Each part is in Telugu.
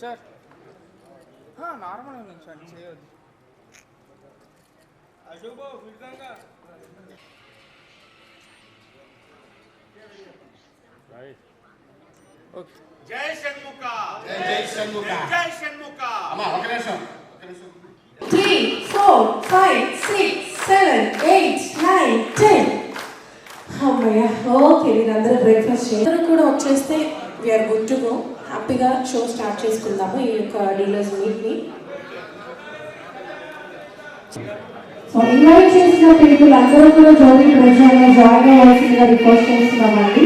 సార్ నార్మల్గా నుంచండి చేయొద్దు. అశోక్ విధంగా జై షణ్ముఖ జై షణ్ముఖ జై షణ్ముఖ. అమ్మా ఒక నిమిషం 3, 4, 5, 6, 7, 8, 9, 10. అమ్మయ్య ఓకే మీరందరూ బ్రేక్ఫాస్ట్ చేయాలి కూడా వచ్చేస్తే వీఆర్ గుడ్ టు గో. హ్యాపీగా షో స్టార్ట్ చేసుకుందాము ఈ యొక్క డీలర్స్ మీట్ని. సో ఇన్వైట్ చేసిన పీపుల్ అందరూ కూడా జోగి ప్రజల్లో జాయిన్ అవ్వాల్సిందిగా రిక్వెస్ట్ చేస్తున్నామండి.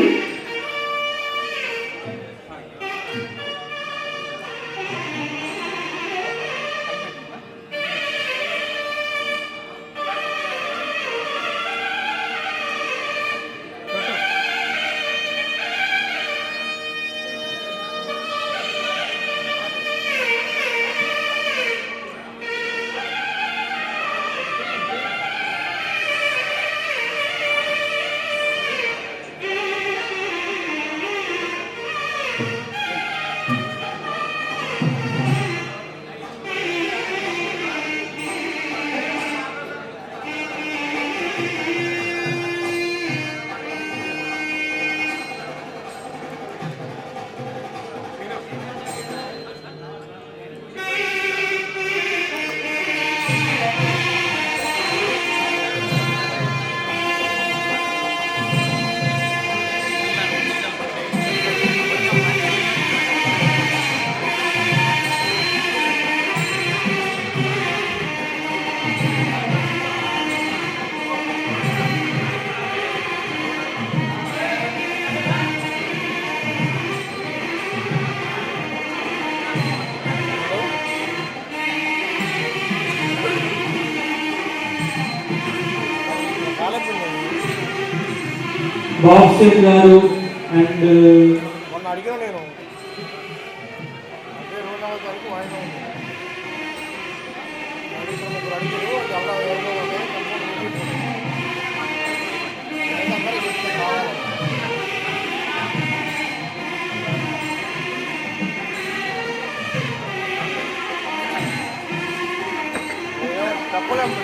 బాక్సర్ గారు అండ్ మొన్న అడిగినా నేను అదే రోజు తారీఖు వాయిదా ఉంది. ముగ్గురు అడిగారు అలా ఎవరిలో తప్పలేదు.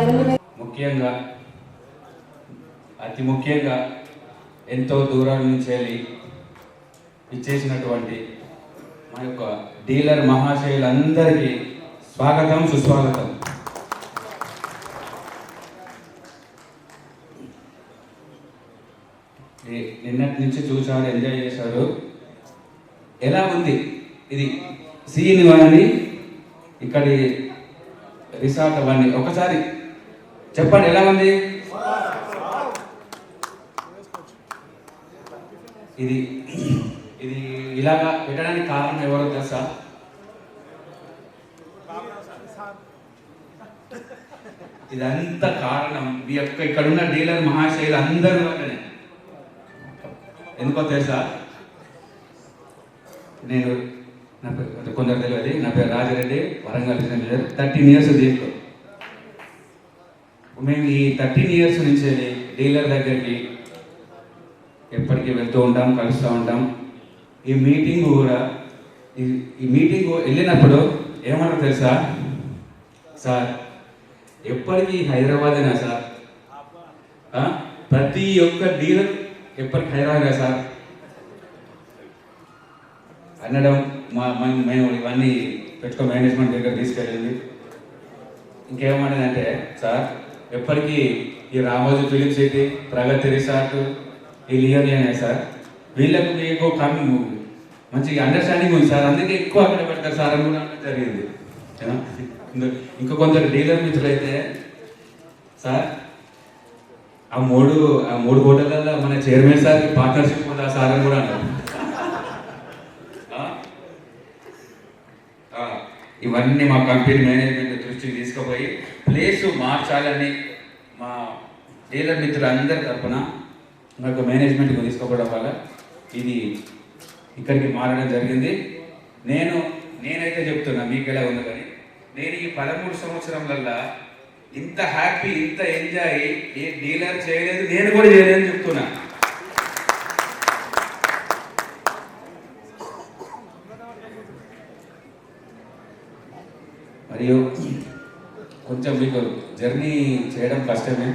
వేదిక ముఖ్యంగా అతి ముఖ్యంగా ఎంతో దూరం నుంచి వెళ్ళి ఇచ్చేసినటువంటి మా యొక్క డీలర్ మహాశయులందరికీ స్వాగతం సుస్వాగతం. నిన్నటి నుంచి చూసారు, ఎంజాయ్ చేశారు. ఎలా ఉంది ఇది సీన్ అని ఇక్కడి రిసార్ట్ అవన్నీ ఒకసారి చెప్పండి, ఎలా ఉంది ఇది? ఇది ఇలాగా పెట్టడానికి కారణం ఎవరో తెలుసా? ఇదంతా కారణం మీ యొక్క ఇక్కడున్న డీలర్ మహాశైలు అందరూ వల్లనే. ఎందుకో తెలుసా? నేను నా పేరు కొందరు తెలియదు, నా పేరు రాజరెడ్డి, వరంగల్ లీడర్. 13 years దీంట్లో. మేము ఈ 13 years నుంచి డీలర్ దగ్గరికి ఎప్పటికీ వెళ్తూ ఉంటాం, కలుస్తూ ఉంటాం. ఈ మీటింగ్ కూడా ఈ మీటింగ్ వెళ్ళినప్పుడు ఏమంటారు తెలుసా? సార్ ఎప్పటికీ హైదరాబాదేనా సార్? ప్రతి ఒక్క డీలర్ ఎప్పటికి హైదరాబాదే సార్ అనడం. మేము ఇవన్నీ పెట్టుకో మేనేజ్మెంట్ దగ్గర తీసుకెళ్ళింది. ఇంకేమన్నదంటే, సార్ ఎప్పటికీ ఈ రామోజీ ఫిలిం సిటీ, ప్రగతి రిసార్ట్, ఈ లియోనియన్ సార్, వీళ్ళకు మీకు మంచి అండర్స్టాండింగ్ ఉంది సార్, అందుకే ఎక్కువ అక్కడ పెడతారు సార్ అని కూడా జరిగింది. ఇంకా కొందరు డీలర్ మిత్రులు అయితే, సార్ ఆ మూడు హోటళ్ళల్లో మన చైర్మన్ సార్కి పార్ట్నర్షిప్ ఉందా సార్ అని కూడా అంటారు. ఇవన్నీ మా కంపెనీ మేనేజ్మెంట్ దృష్టికి తీసుకుపోయి ప్లేసు మార్చాలని మా డీలర్ మిత్రులు అందరి తరఫున మాకు మేనేజ్మెంట్కి తీసుకోవడం వల్ల ఇది ఇక్కడికి మారడం జరిగింది. నేనైతే చెప్తున్నా, మీకు ఎలా ఉంది కానీ, నేను ఈ 13 సంవత్సరాలల్లో ఇంత హ్యాపీ, ఇంత ఎంజాయ్ ఏ డీలర్ చేయలేదు, నేను కూడా చేయలేదని చెప్తున్నా. మరియు కొంచెం మీకు జర్నీ చేయడం కష్టమే,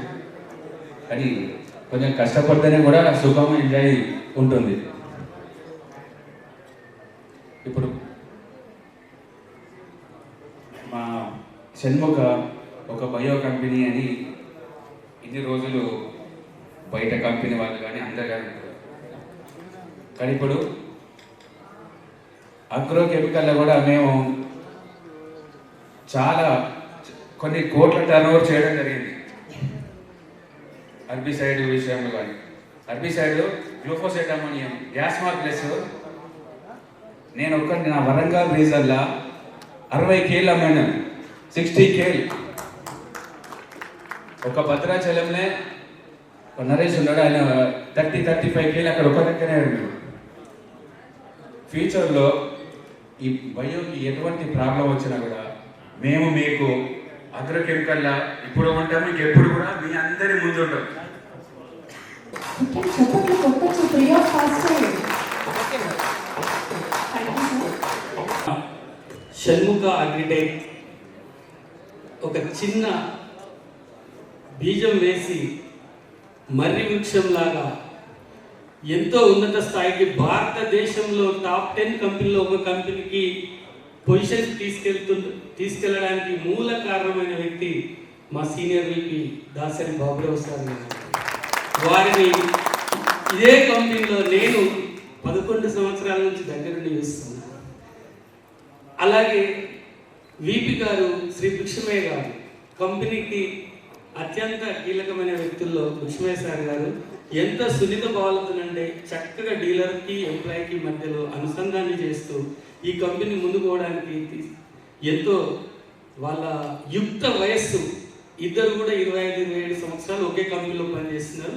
కానీ కొంచెం కష్టపడితేనే కూడా సుఖం, ఎంజాయ్ ఉంటుంది. ఇప్పుడు మా షణ్ముఖ ఒక బయో కంపెనీ అని ఇన్ని రోజులు బయట కంపెనీ వాళ్ళు కానీ అందరు కానీ, కానీ ఇప్పుడు అగ్రో కెమికల్లో కూడా మేము చాలా కొన్ని కోట్ల టర్నోవర్ చేయడం జరిగింది. హెర్బిసైడ్ విషయంలో కానీ, herbicide glufosinate ammonium gas mark plus నేను నా వరంగల్ రీజన్లో 60 KL అమ్మాను, 60 KL. ఒక భద్రాచలంలో నరేష్ ఉన్నాడు, ఆయన 30-35 KL అక్కడ ఒక దగ్గరే ఉన్నాడు. ఫ్యూచర్లో ఈ బయోకి ఎటువంటి ప్రాబ్లం వచ్చినా కూడా మేము మీకు అగ్రో కెమికల్లా ఇప్పుడు ఉంటాము, ఇంకెప్పుడు కూడా మీ అందరి ముందు ఉంటాం. షణ్ముఖ అగ్రిటెక్ ఒక చిన్న బీజం వేసి మర్రి వృక్షంలాగా ఎంతో ఉన్నత స్థాయికి, భారతదేశంలో టాప్ 10 కంపెనీలో ఒక కంపెనీకి పొజిషన్ తీసుకెళ్ళడానికి మూల కారణమైన వ్యక్తి మా senior VP Dasari Baburao sir. వారిని ఇదే కంపెనీలో నేను 11 సంవత్సరాల నుంచి దగ్గరుండి చూస్తున్నాను. అలాగే VP గారు శ్రీ భిక్షమయ్య గారు, కంపెనీకి అత్యంత కీలకమైన వ్యక్తుల్లో భిక్షమయ్య సార్ గారు ఎంత సున్నిత భావాలతోనంటే చక్కగా డీలర్కి ఎంప్లాయీకి మధ్యలో అనుసంధానం చేస్తూ ఈ కంపెనీ ముందుకు పోవడానికి ఎంతో వాళ్ళ యుక్త వయస్సు, ఇద్దరు కూడా 25-27 సంవత్సరాలు ఒకే కంపెనీలో పనిచేస్తున్నారు.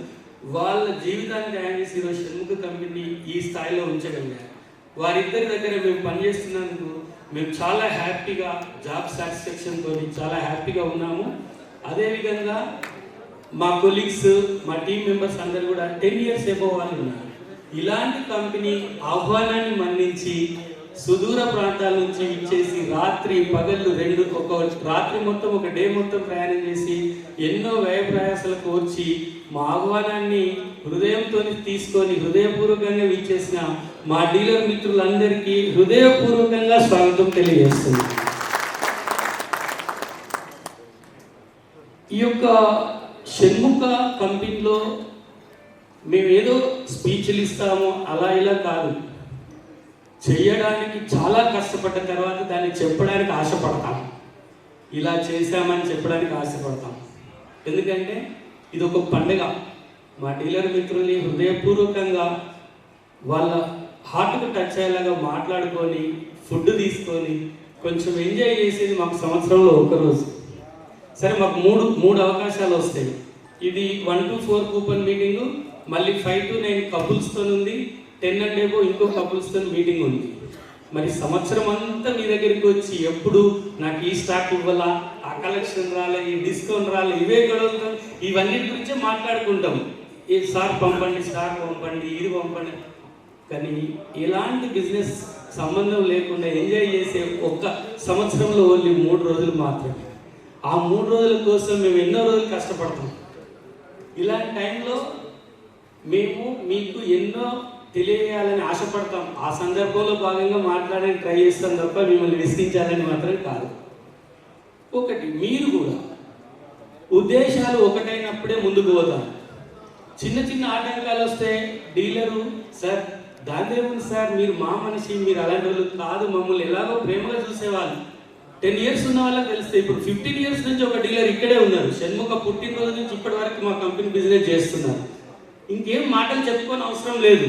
వాళ్ళ జీవితాన్ని తయారు చేసి ఈరోజు షణ్ముఖ కంపెనీ ఈ స్థాయిలో ఉంచగలిగారు. వారిద్దరి దగ్గర మేము పనిచేస్తున్నందుకు మేము చాలా హ్యాపీగా, జాబ్ సాటిస్ఫాక్షన్తో చాలా హ్యాపీగా ఉన్నాము. అదేవిధంగా మా కొలీగ్స్, మా టీం మెంబర్స్ అందరూ కూడా 10 years అబోవ్ వాళ్ళు ఉన్నారు. ఇలాంటి కంపెనీ ఆహ్వానాన్ని మన్నించి సుదూర ప్రాంతాల నుంచి ఇచ్చేసి రాత్రి పగళ్ళు రాత్రి మొత్తం ఒక డే మొత్తం ప్రయాణం చేసి ఎన్నో వ్యయ ప్రయాసాలకు వచ్చి మా ఆహ్వానాన్ని హృదయంతో తీసుకొని హృదయపూర్వకంగా ఇచ్చేసిన మా డీలర్ మిత్రులందరికీ హృదయపూర్వకంగా స్వాగతం తెలియజేస్తుంది. ఈ యొక్క షణ్ముఖ కంపెనీలో మేము ఏదో స్పీచ్లు ఇస్తాము అలా ఇలా కాదు, చేయడానికి చాలా కష్టపడ్డ తర్వాత దాన్ని చెప్పడానికి ఆశపడతాం. ఇలా చేశామని చెప్పడానికి ఆశపడతాం. ఎందుకంటే ఇది ఒక పండుగ. మా డీలర్ మిత్రుల్ని హృదయపూర్వకంగా వాళ్ళ హార్ట్కు టచ్ అయ్యేలాగా మాట్లాడుకొని ఫుడ్ తీసుకొని కొంచెం ఎంజాయ్ చేసేది మాకు సంవత్సరంలో ఒకరోజు. సరే, మాకు మూడు అవకాశాలు వస్తాయి. ఇది 1 to 4 కూపన్ మీటింగు, మళ్ళీ 5 to 9 కపుల్స్తో ఉంది, 10 and above ఇంకో కపుల్స్తో మీటింగ్ ఉంది. మరి సంవత్సరం అంతా మీ దగ్గరికి వచ్చి ఎప్పుడు నాకు ఈ స్టాక్ ఇవ్వాలా, ఆ కలెక్షన్ రాలే, ఈ డిస్కౌంట్ రాలే, ఇవే గొడవలతో ఇవన్నీ గురించే మాట్లాడుకుంటాం. ఈ స్టాక్ పంపండి, స్టాక్ పంపండి, ఇది పంపండి. కానీ ఇలాంటి బిజినెస్ సంబంధం లేకుండా ఎంజాయ్ చేసే ఒక్క సంవత్సరంలో ఓన్లీ 3 రోజులు మాత్రమే. ఆ 3 రోజుల కోసం మేము ఎన్నో రోజులు కష్టపడతాం. ఇలాంటి టైంలో మేము మీకు ఎన్నో తెలియజేయాలని ఆశపడతాం. ఆ సందర్భంలో భాగంగా మాట్లాడడానికి ట్రై చేస్తాం తప్ప మిమ్మల్ని విసిగించాలని మాత్రం కాదు. ఒకటి, మీరు కూడా ఉద్దేశాలు ఒకటైనప్పుడే ముందుకు పోతాం. చిన్న చిన్న ఆటంకాలు వస్తే డీలరు సార్ దానిదేముంది సార్, మీరు మా మనిషి, మీరు అలాంటి వాళ్ళు కాదు, మమ్మల్ని ఎలాగో ప్రేమగా చూసేవాళ్ళు. 10 years ఉన్న వాళ్ళకి తెలిస్తే ఇప్పుడు 15 years నుంచి ఒక డీలర్ ఇక్కడే ఉన్నారు. షణ్ముఖ పుట్టినరోజు నుంచి ఇప్పటి వరకు మా కంపెనీ బిజినెస్ చేస్తున్నారు. ఇంకేం మాటలు చెప్పుకోని అవసరం లేదు.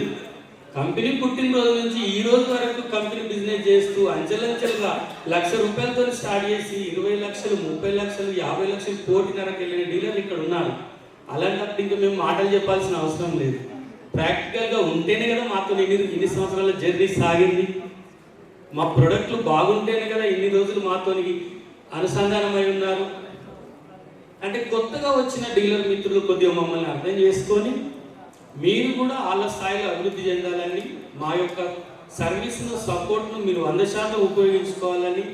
కంపెనీ పుట్టినరోజు నుంచి ఈ రోజు వరకు కంపెనీ బిజినెస్ చేస్తూ అంచెలంచెలుగా ₹1,00,000 స్టార్ట్ చేసి 20 లక్షలు, 30 లక్షలు, 50 లక్షలు, 1,500,000 వెళ్ళిన డీలర్లు ఇక్కడ ఉన్నారు. అలాంటప్పుడు ఇంకా మేము మాటలు చెప్పాల్సిన అవసరం లేదు. ప్రాక్టికల్గా ఉంటేనే కదా మాతో ఇన్ని సంవత్సరాల జర్నీ సాగింది. మా ప్రొడక్ట్లు బాగుంటేనే కదా ఇన్ని రోజులు మాతో అనుసంధానమై ఉన్నారు. అంటే కొత్తగా వచ్చిన డీలర్ మిత్రులు కొద్దిగా మమ్మల్ని అర్థం చేసుకొని మీరు కూడా వాళ్ళ స్థాయిలో అభివృద్ధి చెందాలని, మా యొక్క సర్వీస్ను సపోర్ట్ను మీరు 100% ఉపయోగించుకోవాలని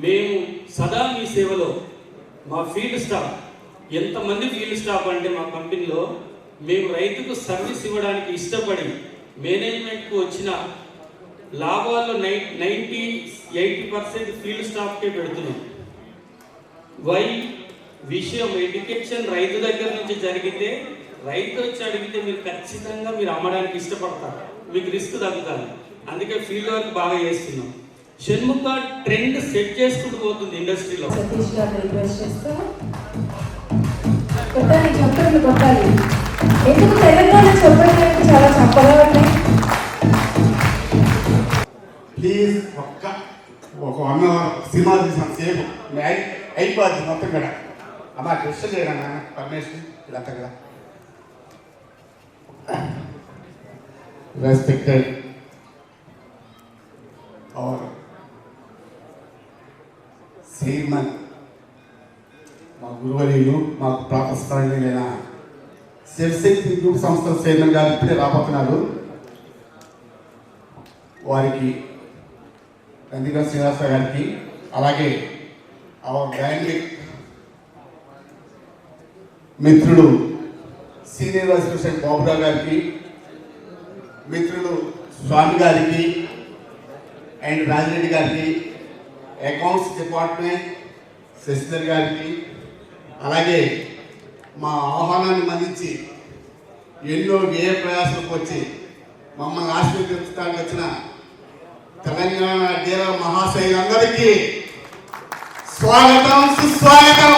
మేము సదా మీ సేవలో. మా ఫీల్డ్ స్టాఫ్ ఎంతమంది ఫీల్డ్ స్టాఫ్ అంటే మా కంపెనీలో మేము రైతుకు సర్వీస్ ఇవ్వడానికి ఇష్టపడి మేనేజ్మెంట్కు వచ్చిన లాభాల్లో 90-80% ఫీల్డ్ స్టాఫ్కే పెడుతున్నాం. విషయం ఎడ్యుకేషన్ రైతు దగ్గర నుంచి జరిగితే రైతు వచ్చి అడిగితే మీరు ఖచ్చితంగా మీరు అమ్మడానికి ఇష్టపడతారు, మీకు రిస్క్ తగ్గుతారు. అందుకే ఫీల్డ్ వర్క్ బాగా చేస్తున్నాం. షణ్ముఖ ట్రెండ్ సెట్ చేసుకుంటూ పోతుంది ఇండస్ట్రీలో. సతీష్ గారిని రిక్వెస్ట్ చేస్తా. కొట్టాలి, చప్పట్లు కొట్టాలి. ఎందుకు తెలంగాణ చప్పట్లు చాలా చప్పగా ఉన్నాయి. ప్లీజ్ ఒక 1 hour సినిమా చూసాం సేపు అయిపోద్ది మొత్తం కూడా. అమ్మా క్వశ్చన్ చేయరా పరమేశ్వరి ఇదంతా కదా. రెస్పెక్టెడ్ అవర్ చైర్మన్, మా గురువర్యులు, మాకు ప్రాతస్థాయిన శివశక్తి గ్రూప్ సంస్థల చైర్మన్ గారు ఇప్పుడే రాబోతున్నారు. వారికి నందిగా శ్రీనివాస గారికి, అలాగే అవర్ డైనమిక్ మిత్రుడు సీనియర్ వైస్ ప్రెసిడెంట్ బాబురావు గారికి, మిత్రులు స్వామి గారికి అండ్ రాజిరెడ్డి గారికి, అకౌంట్స్ డిపార్ట్మెంట్ శశిధర్ గారికి, అలాగే మా ఆహ్వానాన్ని మన్నించి ఎన్నో వ్యయ ప్రయాసాలకు వచ్చి మమ్మల్ని ఆశీర్వదించడానికి వచ్చిన తెలంగాణ డీలర్ మహాశయులందరికీ స్వాగతం, సుస్వాగతం.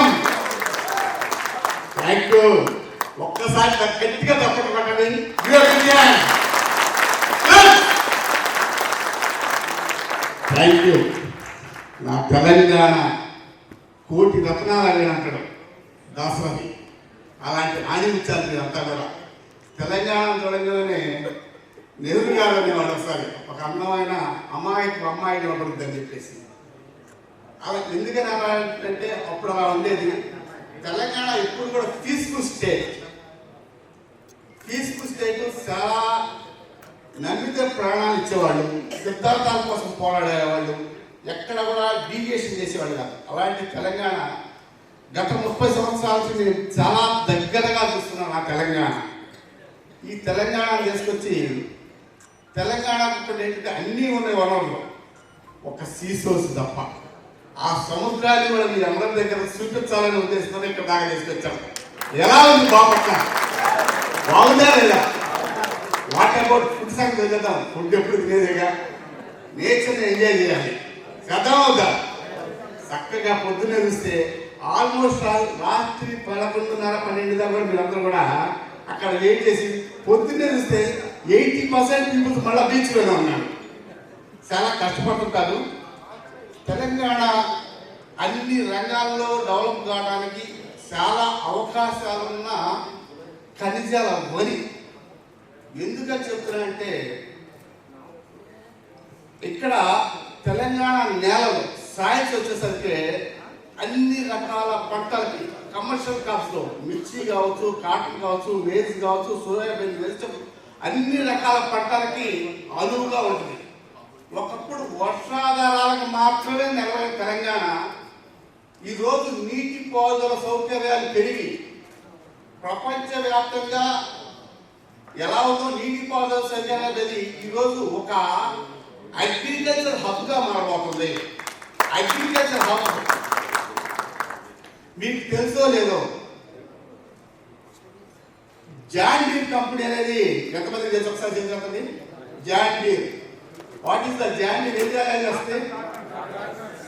Thank you. ఒక్కసారి గట్టిగా తప్పకుండా పట్టండి. Thank you. నా తెలంగాణ కోటి రత్నాలు అని అంటాడు దాసరథి. అలాంటి ఆదిముత్యాలు మీరంతా కూడా. తెలంగాణ చూడంగానే నెహ్రూ గారు అనేవాడు ఒకసారి, ఒక అందమైన అమ్మాయిని ఇవ్వబడుద్దని చెప్పేసి. అలా ఎందుకని అలా అంటే అప్పుడు అలా ఉండేది. తెలంగాణ ఎప్పుడు కూడా పీస్ఫుల్ స్టేట్ చాలా నమ్మితే ప్రాణాలు ఇచ్చేవాళ్ళు, సిద్ధాంతాల కోసం పోరాడేవాళ్ళు, ఎక్కడ కూడా డీవియేషన్ చేసేవాళ్ళు కాదు. అలాంటి తెలంగాణ గత 30 సంవత్సరాల నుంచి నేను చాలా దగ్గరగా చూస్తున్నాను. ఆ తెలంగాణ, ఈ తెలంగాణ తీసుకొచ్చి తెలంగాణకు ఏంటంటే అన్నీ ఉన్నాయి వనరులు, ఒక సీసోర్స్ తప్ప. ఆ సముద్రాన్ని కూడా మీరు అందరి దగ్గర చూపించాలని ఉద్దేశంతో ఇక్కడ దాకా తీసుకొచ్చాం. ఎలా ఉంది బాపట్ల? బాగుందా లేదా? వాట్ అబౌట్ ఫుడ్ సంగతి వెళ్దాం. ఫుడ్ ఎప్పుడు తినేదేగా, నేచర్ని ఎంజాయ్ చేయాలి కదా. అవుతా చక్కగా పొద్దున్నే చూస్తే ఆల్మోస్ట్ రాత్రి 11:30-12 దాకా కూడా మీరందరూ కూడా అక్కడ వెయిట్ చేసి పొద్దున్నే చూస్తే 80% పీపుల్స్ మళ్ళీ బీచ్లోనే ఉన్నారు. చాలా కష్టపడుతుంటారు. తెలంగాణ అన్ని రంగాల్లో డెవలప్ కావడానికి చాలా అవకాశాలున్న ఖనిజాల వరి. ఎందుకని చెప్తున్నానంటే ఇక్కడ తెలంగాణ నేలలు సాయిల్స్ వచ్చేసరికి అన్ని రకాల పంటలకి కమర్షియల్ క్రాప్స్లో మిర్చి కావచ్చు, కాటన్ కావచ్చు, మేజ్ కావచ్చు, సోయాబీన్, వెజిటబుల్ అన్ని రకాల పంటలకి అనువుగా ఉంటుంది. ఒకప్పుడు వర్షాధారాలకు మాత్రమే నిలబడే తెలంగాణ ఈరోజు నీటి పారుదల సౌకర్యాలు పెరిగి ప్రపంచవ్యాప్తంగా ఎలా ఉందో నీటి పారుదల సౌకర్యాలు పెరిగి ఈరోజు ఒక అగ్రికల్చర్ హబ్గా మారబోతుంది. అగ్రికల్చర్ హబ్ మీకు తెలుసో లేదో, జాన్ డీర్ కంపెనీ అనేది ఎంతమంది తెలుసు? ఒకసారి చెప్పండి. John Deere, what is the John Deere? ఏం చేయాలని వస్తే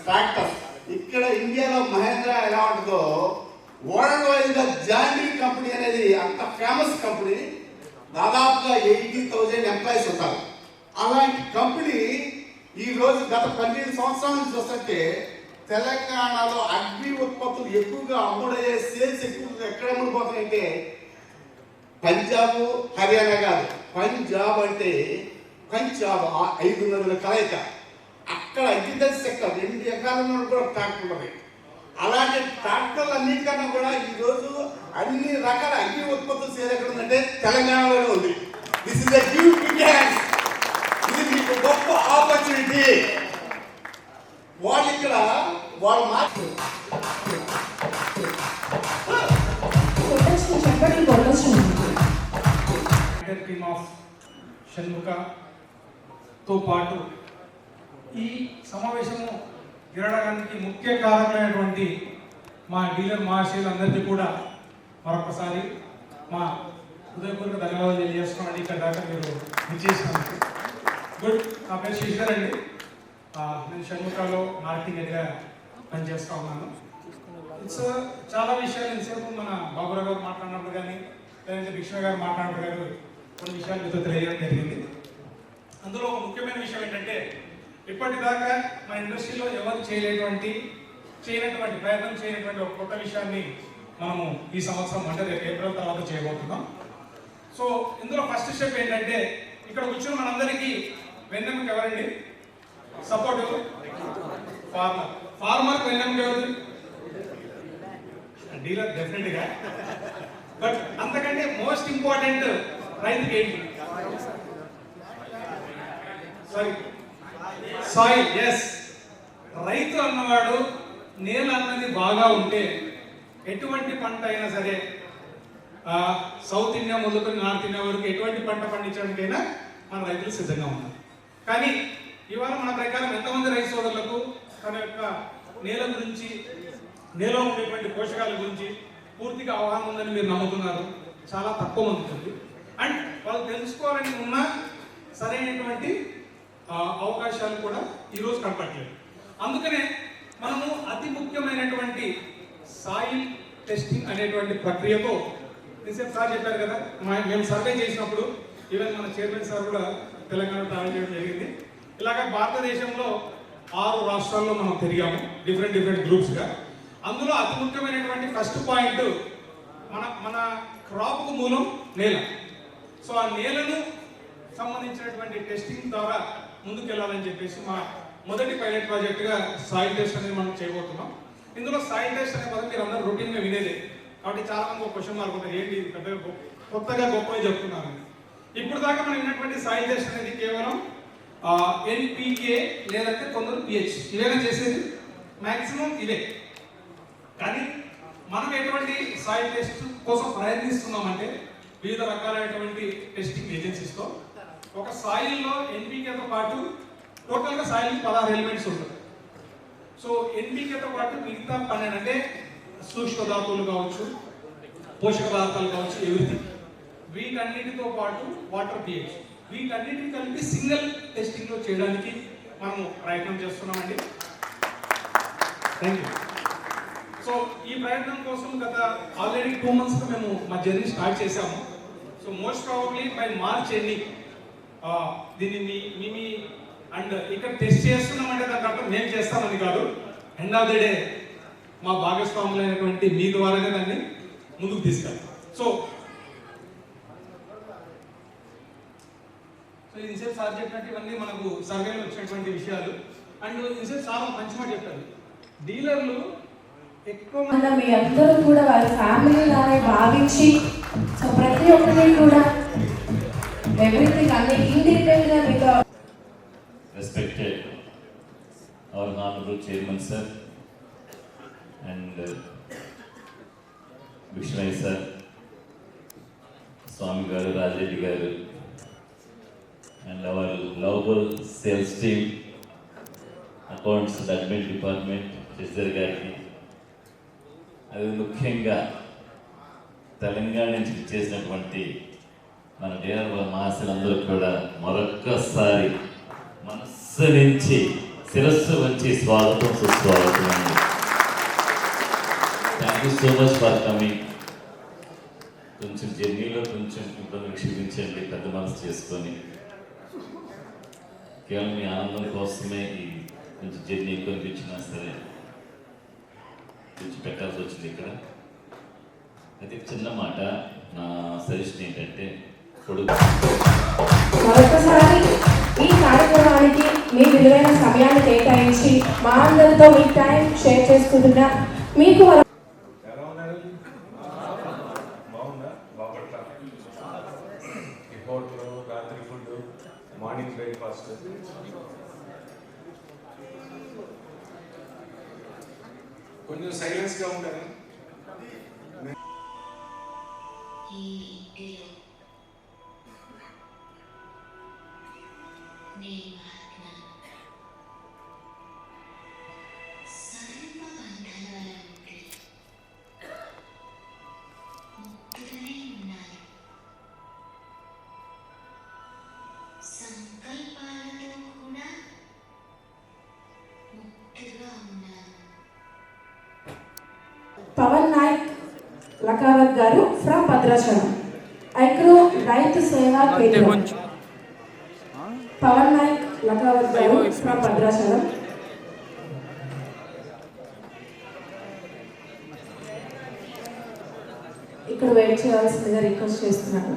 ట్రాక్టర్. ఇక్కడ ఇండియాలో మహేంద్ర ఎలా ఉంటుందో వరల్డ్ వైడ్ గా జాన్ డీర్ కంపెనీ అనేది అంత ఫేమస్ కంపెనీ. దాదాపుగా 80,000 ఎంప్లాయీస్ ఉంటారు. అలాంటి కంపెనీ ఈరోజు గత 12 సంవత్సరాల నుంచి వస్తుంటే తెలంగాణలో అగ్రి ఉత్పత్తులు ఎక్కువగా అమ్ముడయ్యే సేల్స్ ఎక్కువగా ఎక్కడ అమ్ముడిపోతాయంటే పంజాబ్, హర్యానా కాదు, పంజాబ్ అంటే పంజాబ్ 5 నదుల కలయిక. అక్కడ అగ్రికల్చర్ సెక్టర్ 2 ఎకరాల కూడా ట్రాక్టర్ ఉన్నది. అలాంటి ట్రాక్టర్లు అన్నిటికన్నా కూడా ఈరోజు అన్ని రకాల అగ్రి ఉత్పత్తులు సేల్ ఎక్కడ ఉందంటే తెలంగాణలోనే ఉంది. This is a huge business. ఇది మీకు గొప్ప ఆపర్చునిటీ. వాళ్ళు ఇక్కడ వాళ్ళు టీమ్ ఆఫ్ షణ్ముఖతో పాటు ఈ సమావేశము జరగడానికి ముఖ్య కారణమైనటువంటి మా డీలర్ మహాశయులందరికీ కూడా మరొకసారి మా హృదయపూర్వక ధన్యవాదాలు తెలియజేస్తున్నాను. ఇక్కడ దాకా మీరు విచ్చేసినందుకు. గుడ్. నా పేరు శశిధర్ అండి. నేను షణ్ముఖలో మార్కెటింగ్ హెడ్గా పనిచేస్తూ ఉన్నాను. ఇట్స్ చాలా విషయాలు ఇంతసేపు మన బాబురావు గారు మాట్లాడినప్పుడు కానీ లేదంటే విష్ణు గారు మాట్లాడినప్పుడు కానీ కొన్ని విషయాలు మీతో తెలియజేయడం జరిగింది. అందులో ఒక ముఖ్యమైన విషయం ఏంటంటే ఇప్పటిదాకా మా ఇండస్ట్రీలో ఎవరు చేయనటువంటి ప్రయత్నం చేయనటువంటి ఒక కొత్త విషయాన్ని మనము ఈ సంవత్సరం అంటే ఏప్రిల్ తర్వాత చేయబోతున్నాం. సో ఇందులో ఫస్ట్ స్టెప్ ఏంటంటే ఇక్కడ కూర్చుని మనందరికీ వెన్నెముక ఎవరండి? సపోర్ట్ ఎవరు? ఫార్మర్ వెన్నెముక ఎవరు? డీలర్ డెఫినెట్గా. బట్ అంతకంటే మోస్ట్ ఇంపార్టెంట్ రైతుకి ఏంటి? సాయిల్. ఎస్, రైతు అన్నవాడు నేల అన్నది బాగా ఉంటే ఎటువంటి పంట అయినా సరే, సౌత్ ఇండియా మొదలుకొని నార్త్ ఇండియా వరకు ఎటువంటి పంట పండించడానికైనా మన రైతులు సిద్ధంగా ఉన్నారు. కానీ ఇవాళ మన ప్రకారం ఎంతమంది రైతు సోదరులకు తన యొక్క నేల గురించి, నేలలో ఉండేటువంటి పోషకాల గురించి పూర్తిగా అవగాహన ఉందని మీరు నమ్ముతున్నారు? చాలా తక్కువ మంది ఉంది. అండ్ వాళ్ళు తెలుసుకోవాలని ఉన్న సరైనటువంటి అవకాశాలు కూడా ఈరోజు కనపడలేదు. అందుకనే మనము అతి ముఖ్యమైనటువంటి సాయిల్ టెస్టింగ్ అనేటువంటి ప్రక్రియతో నిసేపు సార్ చెప్పారు కదా, మేము సర్వే చేసినప్పుడు ఈవెన్ మన చైర్మన్ సార్ కూడా తెలంగాణ ట్రావెల్ చేయడం జరిగింది. ఇలాగ భారతదేశంలో 6 రాష్ట్రాల్లో మనం తిరిగాము డిఫరెంట్ గ్రూప్స్గా. అందులో అతి ముఖ్యమైనటువంటి ఫస్ట్ పాయింట్ మన క్రాప్కు మూలం నేల. సో ఆ నేలను సంబంధించినటువంటి టెస్టింగ్ ద్వారా ముందుకెళ్ళాలని చెప్పేసి మా మొదటి పైలట్ ప్రాజెక్టుగా సాయిల్ టెస్ట్ అనేది మనం చేయబోతున్నాం. ఇందులో సాయిల్ టెస్ట్ అనే పదం మీరు అందరూ రొటీన్గా వినేదే, కాబట్టి చాలా మంది ఒక క్వశ్చన్ మార్క్ ఉంటుంది, ఏంటి పెద్దగా కొత్తగా గొప్పగా చెప్తున్నారు. ఇప్పుడు దాకా మనం విన్నటువంటి సాయిల్ టెస్ట్ అనేది కేవలం ఎన్పికే లేదంటే కొందరు పిహెచ్ ఇవేనా చేసేది, మ్యాక్సిమం ఇవే. కానీ మనం ఎటువంటి సాయిల్ టెస్ట్ కోసం ప్రయత్నిస్తున్నామంటే వివిధ రకాలైనటువంటి టెస్టింగ్ ఏజెన్సీస్తో ఒక సాయిల్లో ఎన్పికేతో పాటు టోటల్గా సాయిల్ 16 ఎలిమెంట్స్ ఉంటుంది. సో ఎన్పికేతో పాటు మిగతా 12 అంటే సూక్ష్మ ధాతువులు కావచ్చు, పోషక పదార్థాలు కావచ్చు, ఎవ్రీథింగ్. వీటన్నిటితో పాటు వాటర్ పిహెచ్, వీటన్నిటిని కలిపి సింగిల్ టెస్టింగ్లో చేయడానికి మనము ప్రయత్నం చేస్తున్నామండి. Thank you. సో ఈ ప్రయత్నం కోసం గత ఆల్రెడీ 2 months మేము మా జర్నీ స్టార్ట్ చేశాము. So most probably by March ending దీన్ని మీ అండ్ ఇక్కడ టెస్ట్ చేస్తున్నామంటే దానికి అర్థం మేము చేస్తామని కాదు. ఎండ్ ఆఫ్ ద డే మా భాగస్వాములైనటువంటి మీ ద్వారానే దాన్ని ముందుకు తీసుకెళ్తాం. సో ఇన్సేపు సార్ చెప్పినట్టు ఇవన్నీ మనకు సర్వేలో వచ్చినటువంటి విషయాలు. అండ్ ఇన్సేపు చాలా మంచి మాట చెప్పారు. డీలర్లు ఎక్కువ మన మీ అందరూ కూడా వాళ్ళ ఫ్యామిలీ లానే భావించి సో ప్రతి ఒక్కరి కూడా ఎవ్రీథింగ్ అన్ని ఇన్ డీటెయిల్ గా మీతో respected our honorable chairman sir and Vishnu sir, Swami garu, Rajesh garu and our lovable sales team, accounts admin department, treasurer gariki, అది ముఖ్యంగా తెలంగాణ నుంచి చేసినటువంటి మన డీలర్ మహాశయులందరూ కూడా మరొక్కసారి మనస్సు నుంచి శిరస్సు వచ్చి స్వాగతం సుస్వాగతం అండి. Thank you so much for coming. కొంచెం జర్నీలో కొంచెం ఇబ్బంది క్షమించండి, పెద్ద మనసు చేసుకొని. కేవలం మీ ఆనందం కోసమే ఈ కొంచెం జర్నీ ఎక్కువ అనిపించినా సరే కొంచెం పెట్టాల్సి వచ్చింది ఇక్కడ. అయితే చిన్న మాట, నా సజెషన్ ఏంటంటే మరొకసారి ఈ కార్యక్రమానికి మీ విలువైన సమయాన్ని కేటాయించి మా అందరితో మీ టైం షేర్ చేసుకుంటున్నా మీకు రాత్రి ఫుడ్, మార్నింగ్ బ్రేక్ఫాస్ట్, కొంచెం సైలెన్స్గా ఉంటారు. పవన్ నాయక్ లకావత్ గారు ఫ్రమ్ భద్రాచలం, ఐక్రో రైతు సేవా కేంద్రం. పవన్ నాయక్ లకావత్ గారు ఫ్రమ్ భద్రాచలం. ఇక్కడ వెయిట్ చేయాల్సిందిగా రిక్వెస్ట్ చేస్తున్నాను.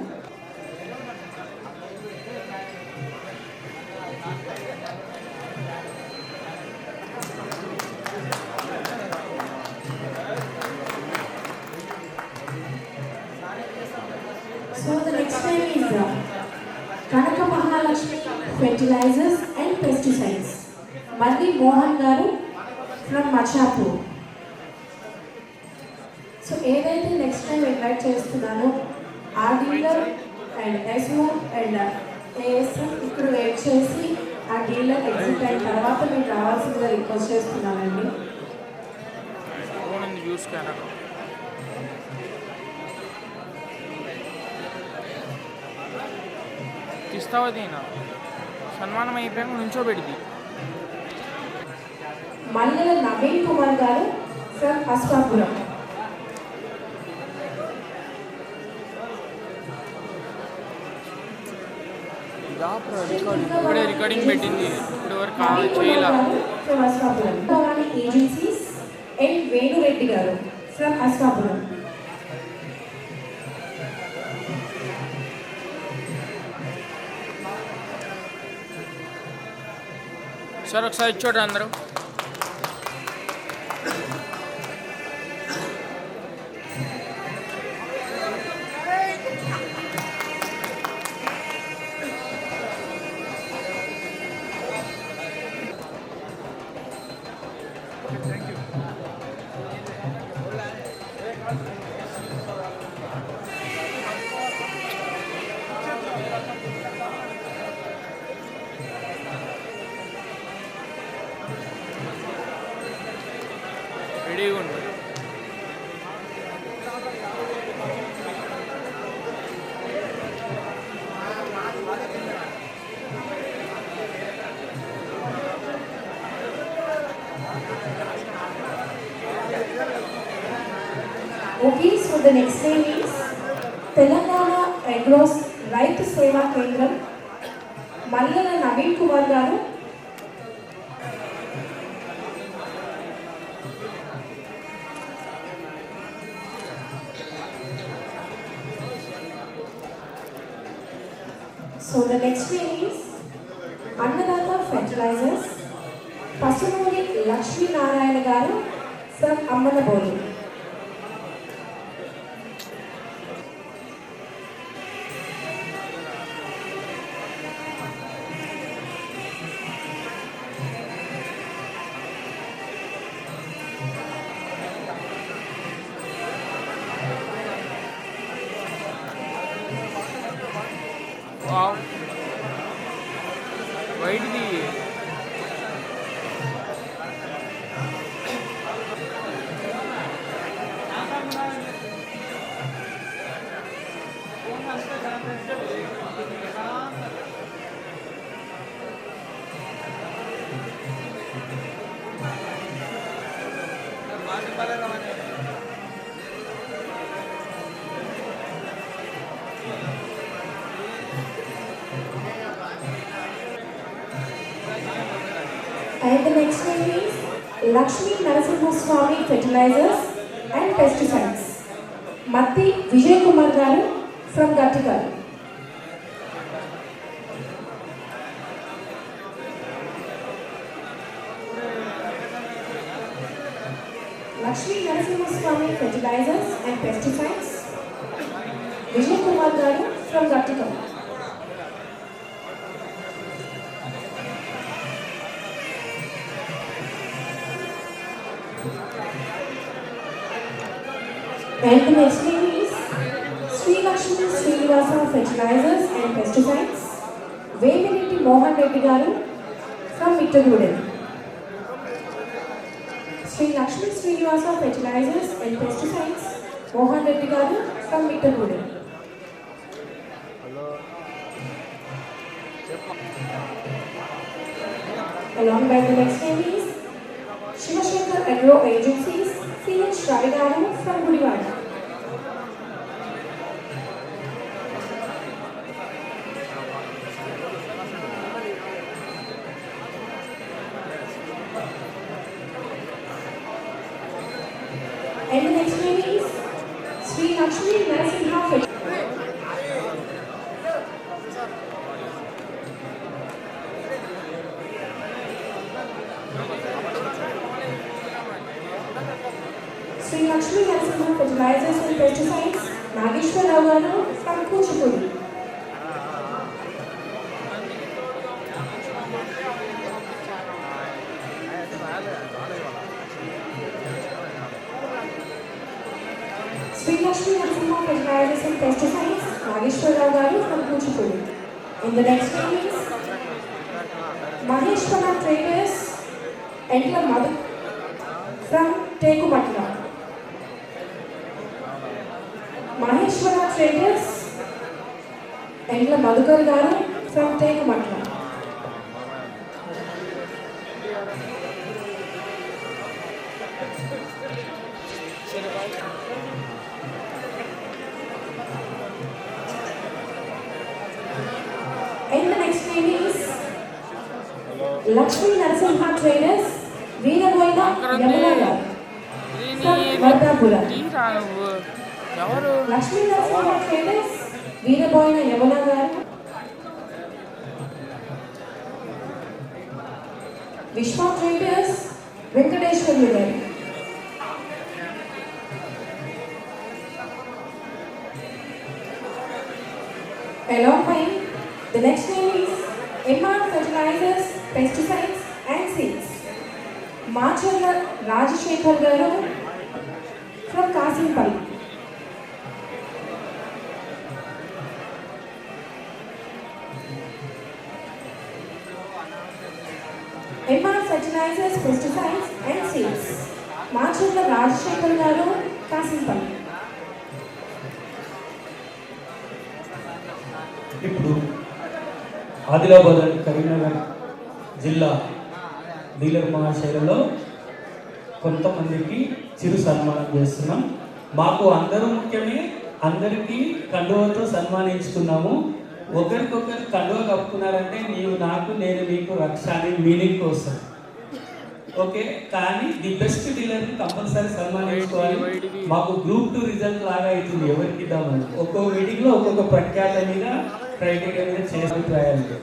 So the next name is Kanaka Mahalakshmi Fertilizers and Pesticides. Mandi Mohan Garu from Machapur. So ఏదైతే నెక్స్ట్ టైం ఇన్వైట్ చేస్తున్నానో ఆ dealer and S O and ASM ఇక్కడ వెయిట్ చేసి ఆ డీలర్ ఎగ్జిట్ అయిన తర్వాత మీకు రావాల్సిందిగా రిక్వెస్ట్ చేస్తున్నానండి. తీస్తావదేనా సన్మానం అయిపోయాక నుంచోబెడిది. మల్లెల నవీన్ కుమార్ గారు ఫ్రమ్ అశ్వాపురం. ఇప్పుడే రికార్డింగ్ పెట్టింది, ఇప్పుడు వరకు చేయాల. ఏజెన్సీస్ అండ్ వేణురెడ్డి గారు ఫ్రమ్ అశ్వాపురం. సార్ ఒకసారి చూడండి అందరూ. రెడీగా ఉంటుంది. Okay, so the next name is Telangana Agros Raitu Seva Kendram, Mallala Naveen Kumar garu. So the next name is Annadata Fertilizers, Pasumuri Lakshmi Narayana garu from Ammanabolu. Wow, వైట్ది. And the next name is Lakshmi Narasimha Swami Fertilizers and Pesticides, Matti Vijay Kumar garu from Gattikal. Lakshmi Narasimha Swami Fertilizers and Pesticides, Vijay Kumar garu from Gattikal. And the next name is Sri Lakshmi Srinivasa Fertilizers and Pesticides, Vemiriti Mohan Reddy garu from Mittagudem. Sri Lakshmi Srinivasa Fertilizers and Pesticides, Mohan Reddy garu from Mittagudem. Along by the next name is Shivashankar Agro Agencies, C.H. Ravi garu from Gudivada. And the next name is Sri Lakshmi Narasimha Fertilizers. Sri Lakshmi Narasimha Fertilizers and Pesticides, Nageshwar Rao garu from Kuchipudi. Sri Lakshmi Narasimha Fertilizers and Pesticides, Nageshwar Rao garu from Kuchipudi. And the next name is Maheshwara Traders, Entla Madhu from Tekupatla. Maheshwara Traders, Entla Madhukar garu from Tekupatla. And the next name is Lakshmi Narasimha Traders, Veeraboina Yamuna garu from Vardapura. తీరా నువ్వు ఎవరు? Lakshmi Narasimha Traders, Veeraboina Yamuna garu. Vishwa Traders, Venkateshwarlu garu. Along by the next name is MR Fertilizers, Pesticides and Seeds, Macherla Rajasekhar గారు from Kasimpalli. MR Fertilizers, Pesticides and Seeds, Macherla Rajasekhar గారు కాసింపల్లి. ఇప్పుడు ఆదిలాబాద్ అండ్ కరీంనగర్ జిల్లా డీలర్ మహాశైలలో కొంతమందికి చిరు సన్మానం చేస్తున్నాం. మాకు అందరూ ముఖ్యమే, అందరికీ కండువతో సన్మానించుకున్నాము. ఒకరికొకరు కండువ కప్పుకున్నారంటే నీవు నాకు నేను నీకు రక్ష అని మీనింగ్ కోసం. ఓకే, కానీ ది బెస్ట్ డీలర్ని కంపల్సరీ సన్మానించుకోవాలి. మాకు గ్రూప్ 2 రిజల్ట్ లాగా అవుతుంది ఎవరికి ఇద్దామని. ఒక్కొక్క మీటింగ్లో ఒక్కొక్క ప్రఖ్యాత మీద క్రైటీరియా మీద చేసే అభిప్రాయాలు.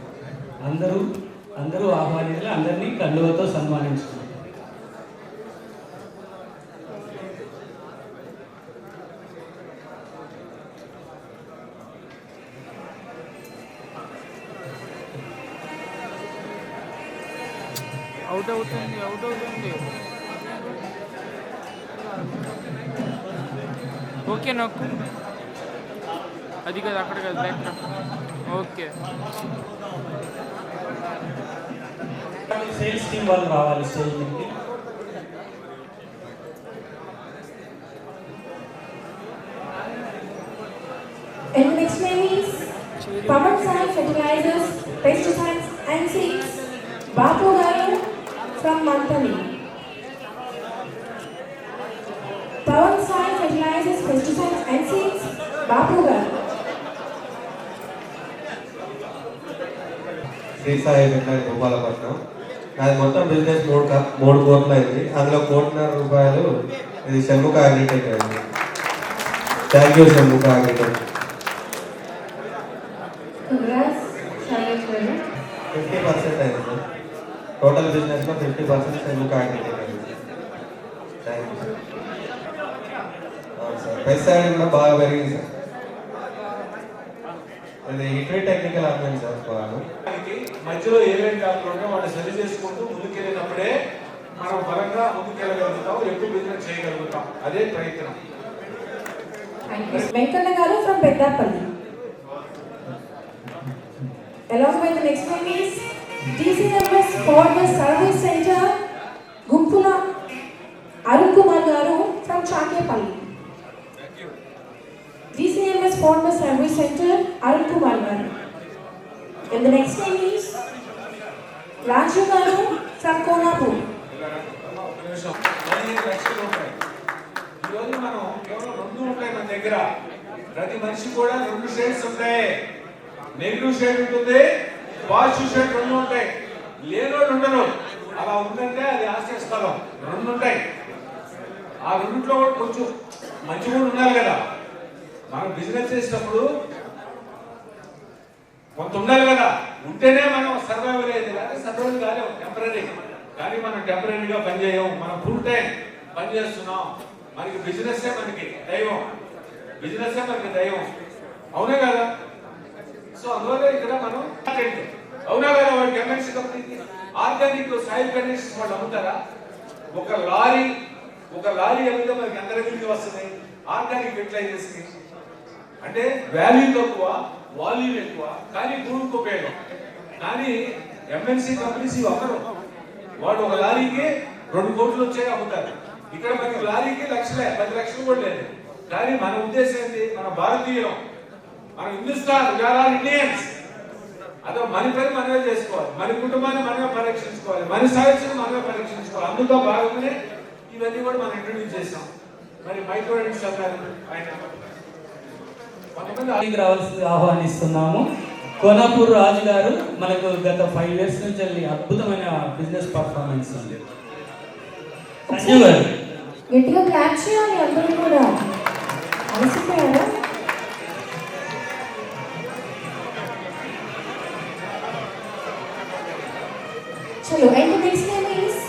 అందరూ ఆహ్వానితులు, అందరినీ కండువతో సన్మానించుకున్నారు. అవుట్ అవుతుంది. ఓకే నాకు అది కదా, అక్కడ కదా, బ్యాక్ ఓకే. సేల్స్ టీం వాళ్ళు రావాలి స్టేజ్ మీదకి. And the next name is Pawan Sai Fertilizers, Pesticides and Seeds, Bapu Garu from Mantali. Pawan Sai Fertilizers, Pesticides and Seeds, Bapu Garu. Shri Sai Venkata Gopalapatnam. అది మొత్తం బిజినెస్ 3 కోట్లు అయింది. అందులో 1.5 కోట్లు ఇది షణ్ముఖ అగ్రిటెక్ అయింది. Thank you Shanmukha agritech. 50% అయింది సార్. టోటల్ బిజినెస్లో 50% షణ్ముఖ అగ్రిటెక్ అయింది. Thank you sir. అవును సార్, పెస్టిసైడ్ కూడా బాగా పెరిగింది సార్. అది ఇటువే టెక్నికల్ అర్థమైంది సార్. మధ్యలో ఏమేమి డాక్టర్ ఉంటే వాటిని సరి చేసుకుంటూ ముందుకెళ్ళినప్పుడే మనం బలంగా ముందుకెళ్ళగలుగుతాం, ఎక్కువ బిజినెస్ చేయగలుగుతాం. అదే ప్రయత్నం. Venkana Garu from Peddapalli. Along with the next one is DCMS Farmer Service Center, Gumpula Arun Kumar Garu from Chakepalli. DCMS Farmer Service Center, Arun Kumar Garu. And the next name is Raju Garu from Konapur. 15 లక్షలు ఉంటాయి. ఈరోజు మనం కేవలం 2 ఉంటాయి మన దగ్గర. ప్రతి మనిషి కూడా 2 షేడ్స్ ఉంటాయి. నెగిటివ్ షేడ్ ఉంటుంది, పాజిటివ్ షేడ్ 2 ఉంటాయి. లేనోళ్ళు ఉండరు. అలా ఉందంటే అది ఆశిస్తాం. 2 ఉంటాయి. ఆ 2లో కొంచెం మంచి కూడా ఉండాలి కదా. మనం బిజినెస్ చేసినప్పుడు కొంత ఉండాలి కదా. ఉంటేనే మనం సర్వైవల్ అయ్యేది. కానీ సర్వైవల్ కాలేము, టెంపరీ. కానీ మనం టెంపరీగా పనిచేయం. మనం ఫుల్ టైం పనిచేస్తున్నాం. మనకి బిజినెస్సే మనకి దైవం. బిజినెస్సే మనకి దైవం. అవునా కదా? సో అందువల్ల ఇక్కడ మనం అవునా కదా? వాడికి ఎంఎన్సీ కంపెనీకి ఆర్గానిక్ సాయిల్ కండిషన్స్ వాళ్ళు అమ్ముతారా? ఒక లారీ అమ్మితే మనకి ఎంత రెవెన్యూ వస్తుంది? ఆర్గానిక్ ఫెర్టిలైజర్స్ అంటే వాల్యూ తక్కువ, వాల్యూమ్ ఎక్కువ, కానీ భూమికి ఉపయోగం. కానీ ఎంఎన్సీ కంపెనీస్ ఇవి అమ్మరు. వాడు ఒక లారీకి 2 కోట్లు వచ్చాయి అమ్ముతారు. ఇక్కడ మనకి లారీకి లక్షలే, 10 లక్షలు కూడా లేదు. కానీ మన ఉద్దేశం ఏంటి? మన భారతీయులం, మన హిందుస్థాన్, ఇండియన్స్. అదో మన పని మనమే చేసుకోవాలి, మన కుటుంబాన్ని మనమే పరీక్షించుకోవాలి, మన సాహిత్యం మనమే పరీక్షించుకోవాలి. అందులో భాగంగానే ఇవన్నీ కూడా మనం ఇంట్రడ్యూస్ చేస్తాం. మరి మైక్రోడెంట్స్ అన్నారు ఆయన రావాల్సింది ఆహ్వానిస్తున్నాము. కోనాపూర్ రాజు గారు మనకు గత 5 years నుంచి అద్భుతమైన బిజినెస్ పర్ఫార్మెన్స్ ఉంది. సంజీవ్ గారు గట్టిగా క్లాప్ చేయాలి. అందరూ కూడా అలసిపోయారా? చలో. And next name is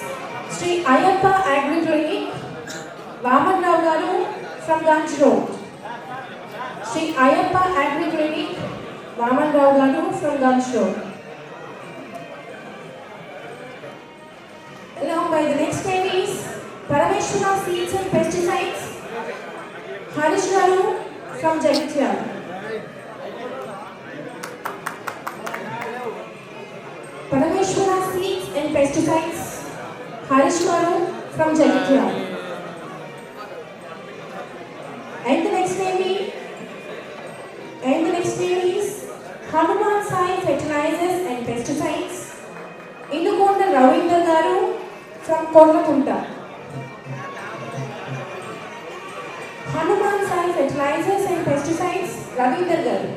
Shri Ayyappa agri clinic, Vaman Rao గారు from Ganj road. Shri Ayyappa agri clinic, Vaman Rao గారు from Ganj road. Along followed by the next name is Parameshwara Seeds and Pesticides, Harish Garu from Jagityal. Parameshwara Seeds and Pesticides, Harish Garu from Jagityal. And the next name is Hanuman Sai Fertilizers and Pesticides, Indukonda Ravinder Garu from Korlakunta. Hanuman Sai Fertilizers and Pesticides, Ravinder Garu.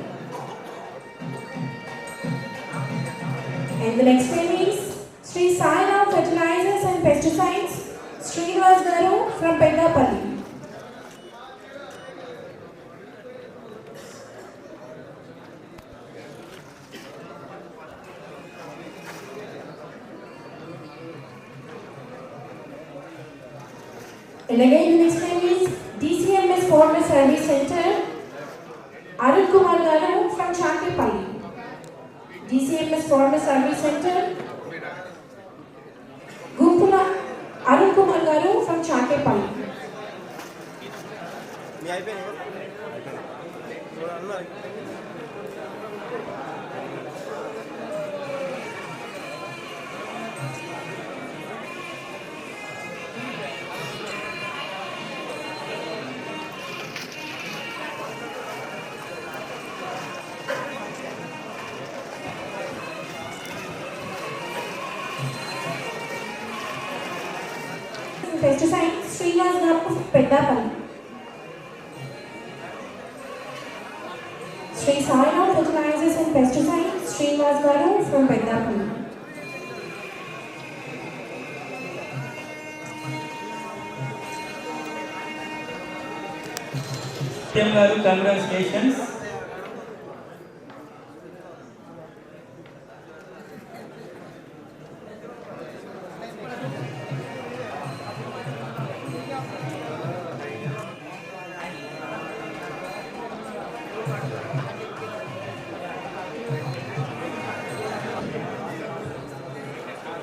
And the next name is Sri Sai Ram Fertilizers and Pesticides, Srinivas Garu from Peddapalli. And again the next name is DCMS Farmer Service Center, Arun Kumar Garu from Chakepalli. DCMS Farmer Service Center, Gumpula Arun Kumar Garu from Chakepalli. Pesticides, Srinivas Garu from Peddapalli. Sri Sai Ram Fertilizers and Pesticides, Srinivas Garu from Peddapalli. సత్యం గారు congratulations.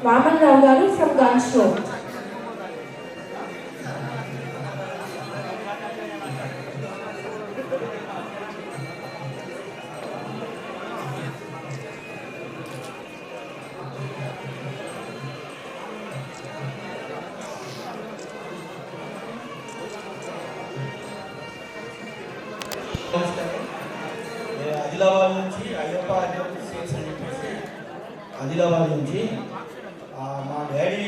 Vaman Rao Garu from Ganj Road. Adilabad నుంచి అయ్యప్ప సేల్స్ అని చెప్పేసి ఆదిలాబాద్ నుంచి మా డాడీ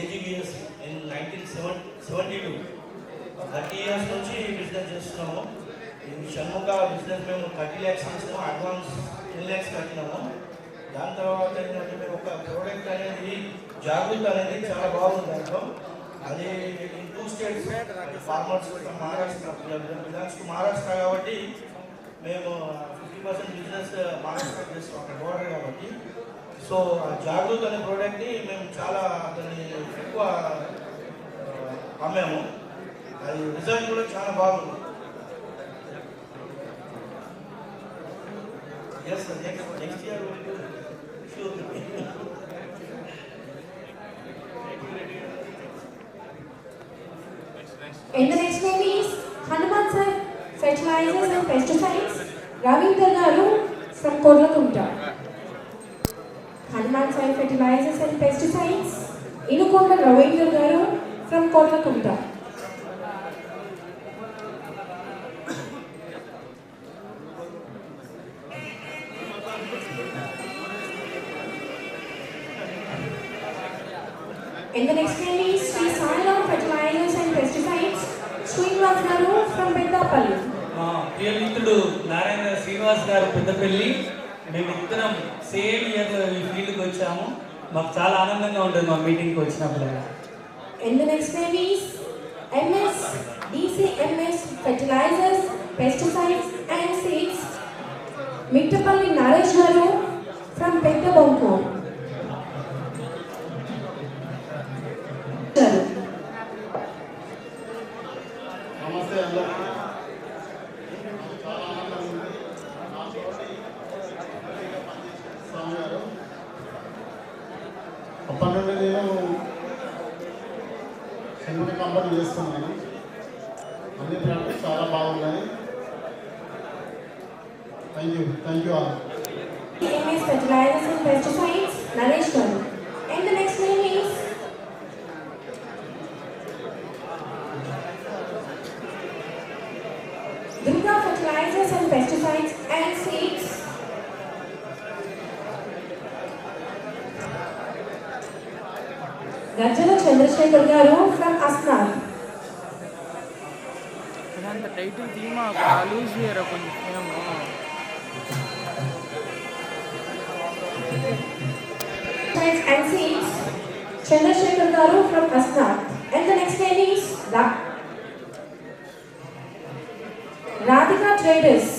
ఏజీబీఎస్ ఇన్ 1972 30 ఇయర్స్ నుంచి బిజినెస్ చేస్తున్నాము. ఈ షణ్ముఖ బిజినెస్ మేము 30 lakhs చేసినాము, అడ్వాన్స్ 10 lakhs కట్టినాము. దాని తర్వాత ఏంటంటే మేము ఒక ప్రోడక్ట్ అనేది జాగృతి అనేది చాలా బాగుంది దాంట్లో. అది in 2 states farmers Maharashtra belongs to Maharashtra కాబట్టి మేము 50% బిజినెస్ మహారాష్ట్ర చేస్తాం, అక్కడ బోర్డర్ కాబట్టి. సో జాగృతి అనే ప్రోడక్ట్ని మేము చాలా దాన్ని ఎక్కువ అమ్మాము. అది రిజల్ట్ కూడా చాలా బాగుంది. Yes sir, next year sure. And the next name is Hanuman Sai Fertilizers and Pesticides, Ravinder Garu from Korlakunta. Hanuman Sai Fertilizers and Pesticides, Inukonda Ravinder Garu from Korlakunta. And the next name is Sri Sai Ram Fertilizers and Pesticides, Srinivas Garu from Peddapalli. ప్రియ మిత్రుడు నారాయణ శ్రీనివాస్ గారు పెద్దపల్లి. మేము ఇద్దరం సేమ్ ఇయర్ ఈ ఫీల్డ్కి వచ్చాము. మాకు చాలా ఆనందంగా ఉంటుంది మా మీటింగ్కి వచ్చినప్పుడు. And the next name is DCMS Fertilizers, Pesticides and Seeds, Mittapalli Naresh Garu from Peddabonku. నమస్తే అందరికీ. స్వామి గారు అప్పటి నుండి నేను చిన్న కంపెనీ చేస్తున్నాను. అన్ని ప్రోడక్ట్స్ చాలా బాగున్నాయి. Thank you all. MS Fertilizers and Pesticides, Naresh Garu. And the next name is Durga Fertilizers and Pesticides and Seeds. Gajjala Chandrasekhar Garu from Asnar. ఇదంతా టైటిల్ తీమా లూజ్ చేయరా కొంచెం ఏమో. And Seeds, Chandrasekhar Garu from Asnar. And the next name is Radhika Traders.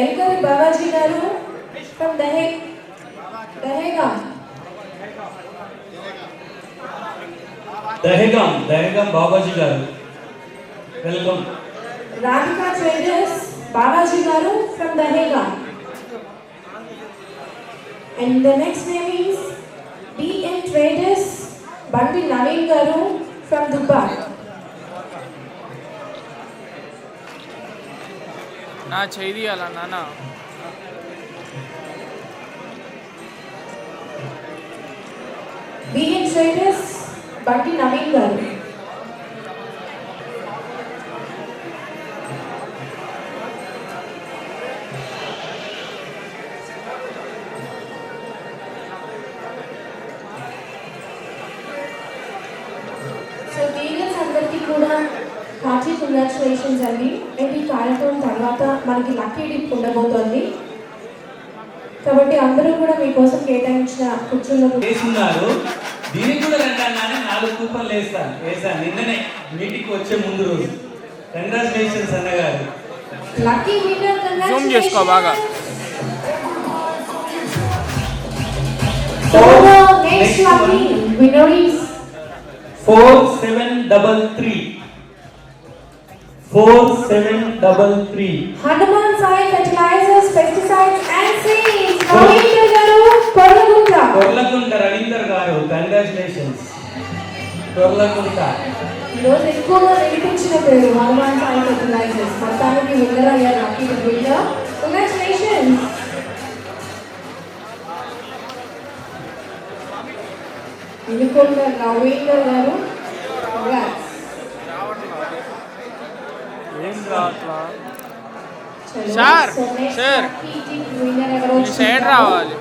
Elkari Babaji Garu from Dahegam. Dahegaon Babaji గారు welcome. Radhika Traders, Babaji Garu from Dahegam. And the next name is BN Traders, Bandi Naveen Garu from Dubai. నా చేయాలా నాన్న. BN Traders, Bandi Naveen Garu. So dealers అందరికీ కూడా హార్టీ కంగ్రాచులేషన్స్ అండి. అండ్ ఈ కార్యక్రమం తర్వాత మనకి లక్కీ డిప్ ఉండబోతోంది కాబట్టి అందరూ కూడా మీకోసం కేటాయించిన కుర్చీలో వేసున్నారు. దీనికి కూడా రండి 4 కూపన్లు వేసాను నిన్ననే మీటింగ్కి వచ్చే ముందు రోజు. కంగ్రాచులేషన్స్ అన్నగారు. లక్కీ విన్నర్ జూమ్ చేసుకో బాగా. So the next lucky winner is 4733. 4733. Hanuman Sai Fertilizers, Pesticides and Seeds, Ravindra Garu, Korlagunta. Korlagunta Ravindra Garu, congratulations. Korlagunta. ఈరోజు ఎక్కువగా వినిపించిన పేరు హనుమాన్ సాయి ఫెర్టిలైజర్స్. మొత్తానికి విన్నర్ అయ్యారు lucky winner. Congratulations. Vinukonda Ravindra గారు కంగ్రాట్స్. ఏం రావట్లా సార్. సార్ ఈ సైడ్ రావాలి.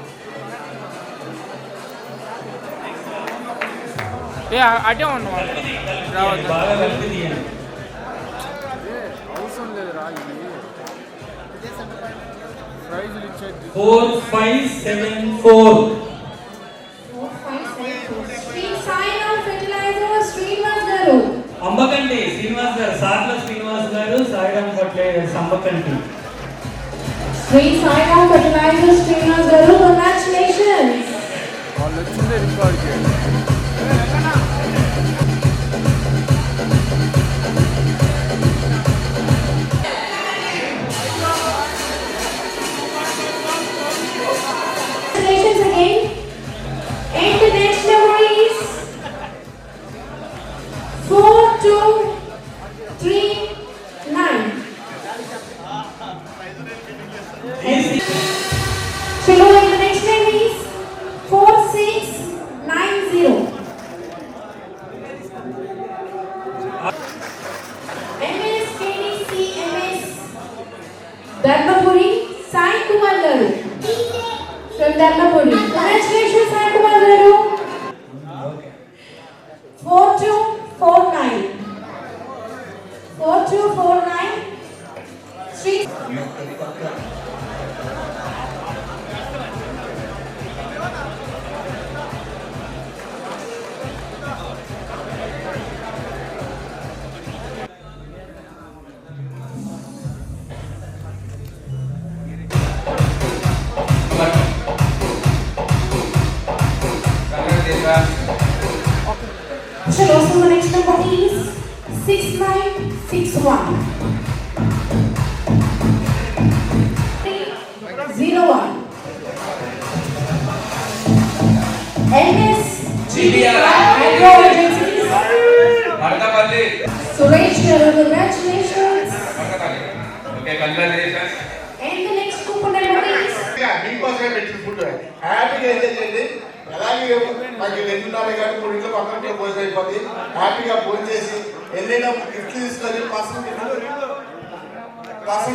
ఏ అటే ఉన్నాం రావద్దు. అవసరం లేదు రా. ప్రైజ్లు ఇచ్చేది 4574. అంబకంటి శ్రీనివాస్ గారు, సార్ల శ్రీనివాస్ గారు, సాయిరామ్ ఫర్టిలైజర్స్ అంబకంటి. శ్రీ సాయిరామ్ ఫెర్టిలైజర్స్ శ్రీనివాస్ గారు, కంగ్రాచులేషన్స్. వాళ్ళు వచ్చిందే రికార్డ్ చేయండి. Congratulations again. And the next number is 4239. Chalo, and the next name is 4690. MSKDCMS Dharmapuri Sai Kumar Garu from Dharmapuri. Congratulations Sai Kumar Garu. 4249. 4249. Sri. Chalo, so the next number is 6961. 01. MS CBR. Agro Agencies. Madathapalli. Suresh garu, congratulations. Madathapalli. Okay, congratulations. And the next coupon number is మీకోసమే పెట్టిన ఫుడ్ హ్యాపీగా ఎంజాయ్ చేయండి. అలాగే మాకు రెండున్నర గంటలు 3 ఇంట్లో పక్కన భోజనం అయిపోతుంది. హ్యాపీగా భోజనం చేసి ఎన్నైనా గిఫ్ట్లు తీసుకొని పర్సనల్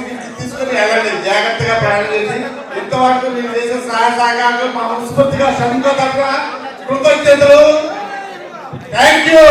గిఫ్ట్లు తీసుకొని వెళ్ళండి. జాగ్రత్తగా ప్రయాణం చేసి ఇంతవరకు మీరు చేసిన సహాయ సహకారాలు మా మనస్ఫూర్తిగా షణ్ముఖ తరఫున కృతజ్ఞతలు. Thank you.